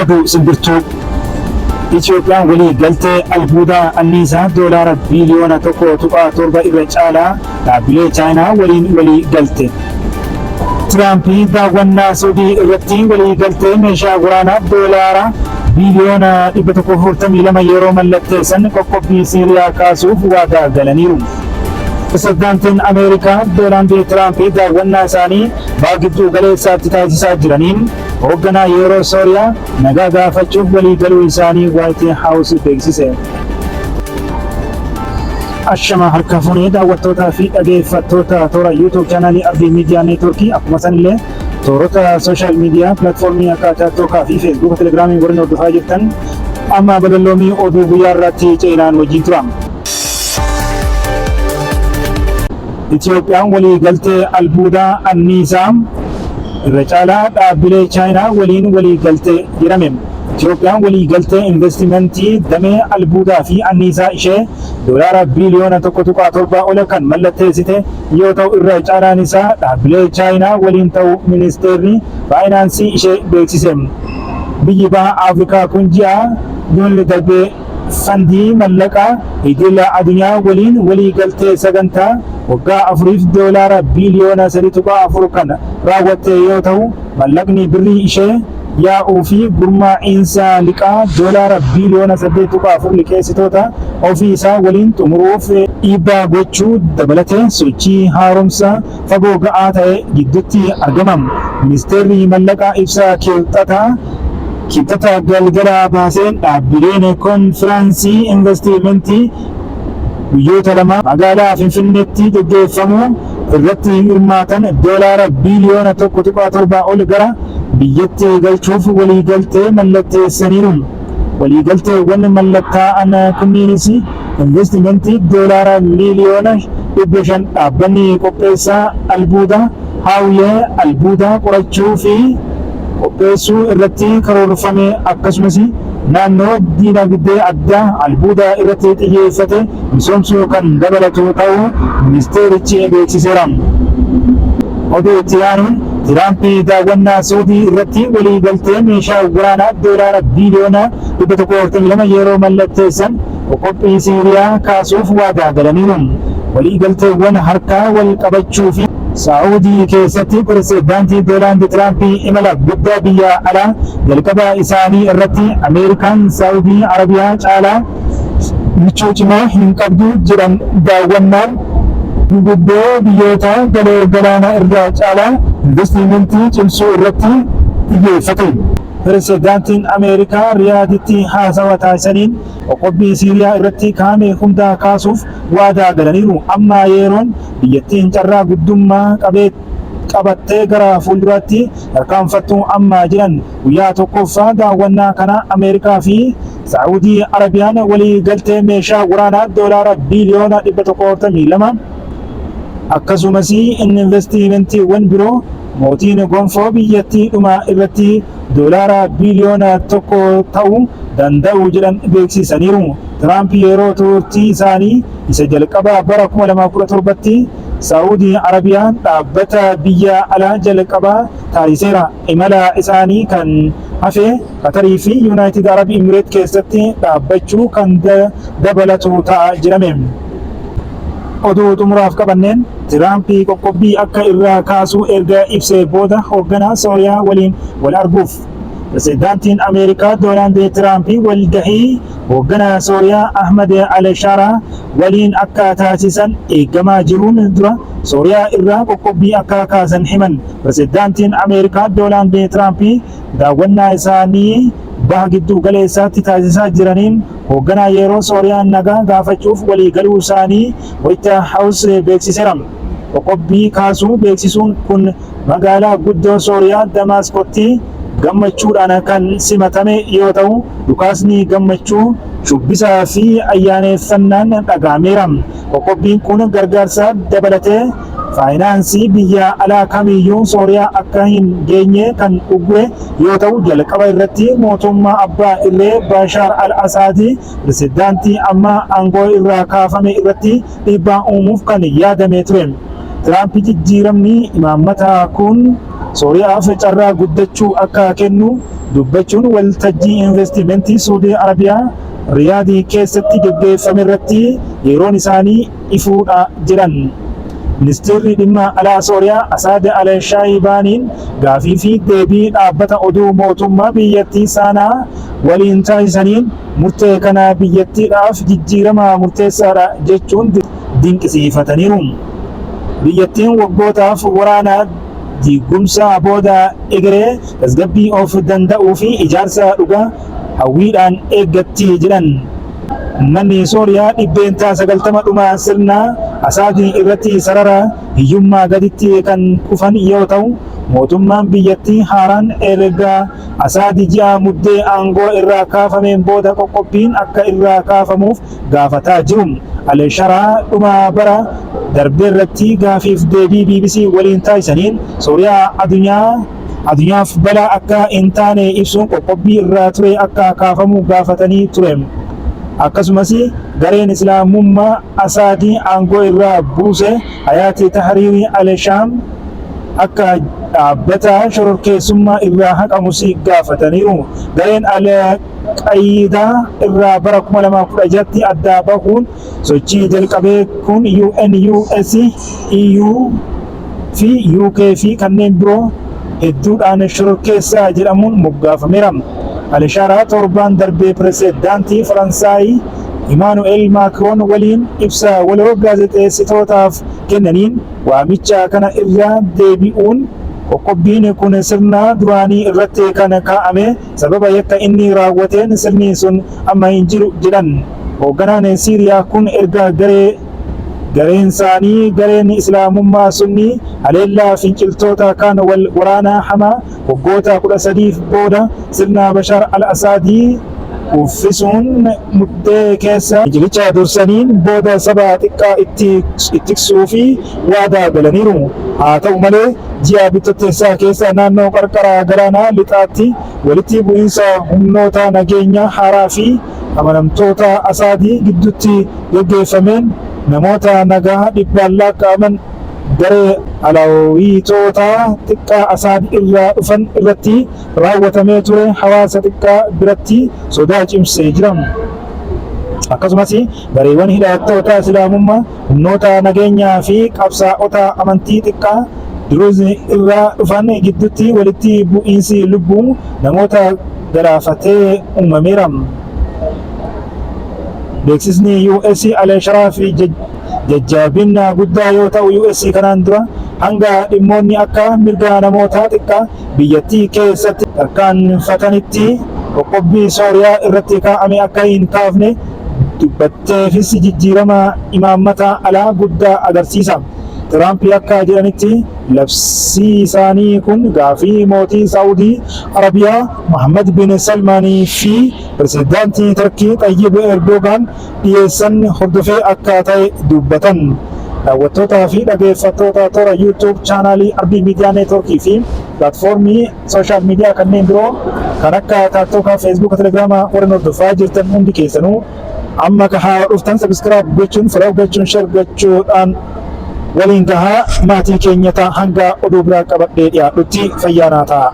oduu simbirtuu Itoophiyaan walii galtee albuudaa anniisaa doolaara biiliyoona 1.7 irra caalaa dhaabbilee Chaayinaa waliin walii galte. Tiraampii daawwannaa Saudii irratti walii galtee meeshaa waraanaa doolaara biiliyoona 142 yeroo mallatteessan qoqqobbii Siiriyaa kaasuuf waadaa galaniiru. Pirezidaantiin Ameerikaa Doonaald Tiraamp daawwannaa isaanii gidduu galeessaatti taasisaa jiraniin hoogganaa yeroo Sooriyaa nagaa gaafachuuf walii galuu isaanii White House beeksise. Ashama harka fuunee daawwattootaa fi dhaggeeffattoota toora YouTube chaanalii Ardii Miidiyaa Neetworkii akkuma sanillee toorota sooshaal miidiyaa pilaatfoormii akka TikTok fi Facebook, Telegiraamii warreen hordofaa jirtan amma balballoomii oduu guyyaa irratti ceenaan wajjin tura. Itoophiyaan walii galtee albuudaa anniisaa irra caalaa dhaabbilee Chaayinaa waliin walii galtee jedhame. Itoophiyaan walii galtee investimentii damee albuudaa fi anniisaa ishee doolaara biiliyoona 1.7 ol kan mallatteessite yoo ta'u irra caalaan isaa dhaabbilee Chaayinaa waliin ta'uu ministeerri faayinaansii ishee beeksise. Biyyi baha Afrikaa kun ji'a Yuunii darbee fandii mallaqaa idila addunyaa waliin walii galtee sagantaa waggaa afuriif doolaara biiliyoona 3.4 kan raawwatte yoo ta'u mallaqni birrii ishee yaa'uu fi gurmaa'iinsa liqaa doolaara biiliyoona 8.4 liqeessitoota ofii isaa waliin xumuruuf dhiibbaa gochuu dabalatee sochii haaromsa fagoo ga'aa ta'e gidduutti argama. Ministeerri mallaqaa ibsa kibxata galgala baaseen dhaabbileen konfiraansii investimentii biyyoota lama magaalaa Finfinneetti gaggeeffamu irratti hirmaatan doolaara biiliyoona 1.7 ol gara biyyatti galchuuf waliigaltee mallatteessaniiru. Waliigalteewwan mallattaa'an kunneenis investimentii doolaara miiliyoona 500 dhaabbanni qopheessaa albuudaa haawulee albuudaa qorachuu fi qopheessuu irratti karoorfame akkasumas naannoo diinagdee addaa albuudaa irratti xiyyeeffate misoomsuu kan dabalatu ta'uu ministeerichi beeksiseera. Oduu itti aanuun Tiraamp daawwannaa Saudii irratti walii galtee meeshaa waraanaa doolaara biiliyoona 142 yeroo mallatteessan qoqqobbii Siiriyaa kaasuuf waadaa galaniiru. Walii galteewwan harkaa wal qabachuu fi Saudii keessatti pirezidaantii Doonaald Tiraamp imala guddaa biyya alaa jalqabaa isaanii irratti Ameerikaan Saudii Arabiyaa caalaa michuu cimaa hin qabdu jedhan daawwannaan guddoo biyyoota galoo galaanaa irraa caalaa investimentii cimsuu irratti xiyyeeffate. Pirezidaantiin Ameerikaa Riyaaditti haasawa taasisaniin qoqqobbii Siiriyaa irratti kaa'ame hunda kaasuuf waadaa galaniiru. Amma yeroon biyyattiin carraa guddummaa qabattee gara fuulduraatti tarkaanfattu amma jiran guyyaa tokkoffaa daawwannaa kana Ameerikaa fi Saa'udii Arabiyaan walii galtee meeshaa waraanaa doolaara biiliyoona 142 akkasumas investimentiiwwan biroo mootiin gonfoo biyyattii dhumaa irratti doolaara biiliyoona 1 ta'uu danda'u jedhan beeksisaniiru. Tiraamp yeroo turtii isaanii isa jalqabaa bara 2017tti Saa'udii Arabiyaan dhaabbata biyya alaa jalqabaa taasiseera. Imala isaanii kan hafe Qatarii fi Yuunaayitid Arab Imireet keessatti dhaabbachuu kan dabalatu ta'a jedhame. Oduu xumuraaf qabanneen Tiraamp qoqqobbii akka irraa kaasuu erga ibsee booda hoogganaa Sooriyaa waliin wal arguuf. Pirezidaantiin Ameerikaa Doonaald Tiraamp walgahii hoogganaa Sooriyaa Ahmad al-Sharaa waliin akka taasisan eegamaa jiruun dura Sooriyaa irraa qoqqobbii akka kaasan himan. Pirezidaantiin Ameerikaa Doonaald Tiraamp daawwannaa isaanii baha gidduu galeessaatti taasisaa jiraniin hoogganaa yeroo Sooriyaa nagaa gaafachuuf walii galuu isaanii White House beeksiseera. Qoqqobbii kaasuu beeksisuun kun magaalaa guddoo Sooriyaa Damaasqootti gammachuudhaan kan simatame yoo ta'u dhukaasni gammachuu shubbisaa fi ayyaaneffannaan dhagahameera. Qoqqobbiin kun gargaarsa dabalatee faayinaansii biyya alaa kamiyyuu Sooriyaa akka hin geenye kan uggure yoo ta'u jalqaba irratti mootummaa abbaa irree Bashaar al-Asaad pirezidaantii amma aangoo irraa kaafame irratti dhiibbaa uumuuf kan yaadame ture. Tiraamp jijjiiramni imaammataa kun Sooriyaaf carraa guddachuu akka kennu dubbachuun waltajjii investimentii Saudi Arabiyaa Riyaadii keessatti gaggeeffame irratti yeroon isaanii ifuudha jiran. Ministeerri dhimma alaa Sooriyaa Asaad Al-Shaayibaaniin gaafii fi deebii dhaabbata oduu mootummaa biyyattii Saanaa waliin taasisaniin murtee kana biyyattiidhaaf jijjiirama murteessaadha jechuun dinqisiifataniiru. Biyyattiin waggootaaf waraana diigumsa booda egeree tasgabbii of danda'uu fi ijaarsa dhugaa hawwiidhaan eeggatti jedhan. Uummanni Sooriyaa dhibbeentaa 90 dhuma sirna Asaadii irratti sarara hiyyummaa gaditti kan kufan yoo ta'u, mootummaan biyyattii haaraan erga Asaadii ji'a muddee aangoo irraa kaafameen booda qoqqobbiin akka irraa kaafamuuf gaafataa jiru. Al-Sharaa dhuma bara darbee irratti gaafiif deebii BBC waliin taasisaniin Sooriyaa addunyaaf balaa akka hin taane ibsuun qoqqobbii irraa ture akka kaafamu gaafatanii ture. Akkasumas gareen Islaamummaa Asaadii aangoo irraa buuse Hayaati Tahriiri Al-Shaam akka dhaabbata shororkeessummaa irraa haqamus gaafataniiru. Gareen Al-Qaayidaa irraa bara 2016tti adda bahuun sochii jalqabee kun UN, US, EU fi UK fi kanneen biroo hedduudhaan shororkeessaa jedhamuun moggaafameera. Al-Sharaa torban darbee pirezidaantii Faransaay Emmanuel Macron waliin ibsa waloo gaazexeessitootaaf kennaniin waamicha kana irraa deebi'uun qoqqobbiin kun sirna duraanii irratti kan kaa'ame sababa yakka inni raawwateen sirni sun amma hin jiru jedhan. Hoogganaan Siiriyaa kun erga gareen isaanii gareen Islaamummaa Sunnii haleellaa finciltoota kan wal waraanaa hamaa waggoota 13 booda sirna Bashar al-Asaadii uffisuun muddee keessa injilicha dursaniin booda saba xiqqaa itti tiksuu fi waadaa galaniiru. Haa ta'u malee ji'a bitootessaa keessa naannoo qarqara galaanaa lixaatti walitti bu'iinsa humnoota nageenyaa haaraa fi amanamtoota Asaadii gidduutti gaggeeffameen namoota nagaa dhibbaan lakkaa'aman garee alaawitoota xiqqaa Asaad irraa dhufan irratti raawwatamee ture hawaasa xiqqaa biratti sodaa cimsee jira. Akkasumas gareewwan hidhattoota Islaamummaa humnoota nageenyaa fi qabsaa'ota amantii xiqqaa Druze irraa dhufan gidduutti walitti bu'iinsi lubbuu namoota galaafatee uumameera. Beeksisni US Al-Sharaa fi jajjabina guddaa yoo ta'u, US kanaan dura hanga dhimmoonni akka mirga namoota xiqqaa biyyattii keessatti tarkaanfatanitti qoqqobbii Sooriyaa irratti kaa'ame akka hin kaafne dubbatteefis jijjiirama imaammata alaa guddaa agarsiisa. Tiraamp akka jedhanitti labsii isaanii kun gaafii mootii Saawudii Arabiyaa Mohammed bin Salmaanii fi pirezidaantii Turkii Tayyib Erdogan dhiyeessan hordofee akka ta'e dubbatan. Daawwattootaa fi dhaggeeffattoota toora YouTube chaanaalii Arbii Miidiyaa Neetwoorkii fi pilaatfoormii sooshaal miidiyaa kanneen biroo kan akka TikTok, Facebook, Telegram warreen hordofaa jirtan hundi keessanuu amma kahaa dhuftan sabiskiraayib gochuun, follow gochuun, share gochuudhaan waliin gahaa maatii keenya ta'a hanga oduu biraa qabadhee dhiyaadhutti fayyaanaa ta'a.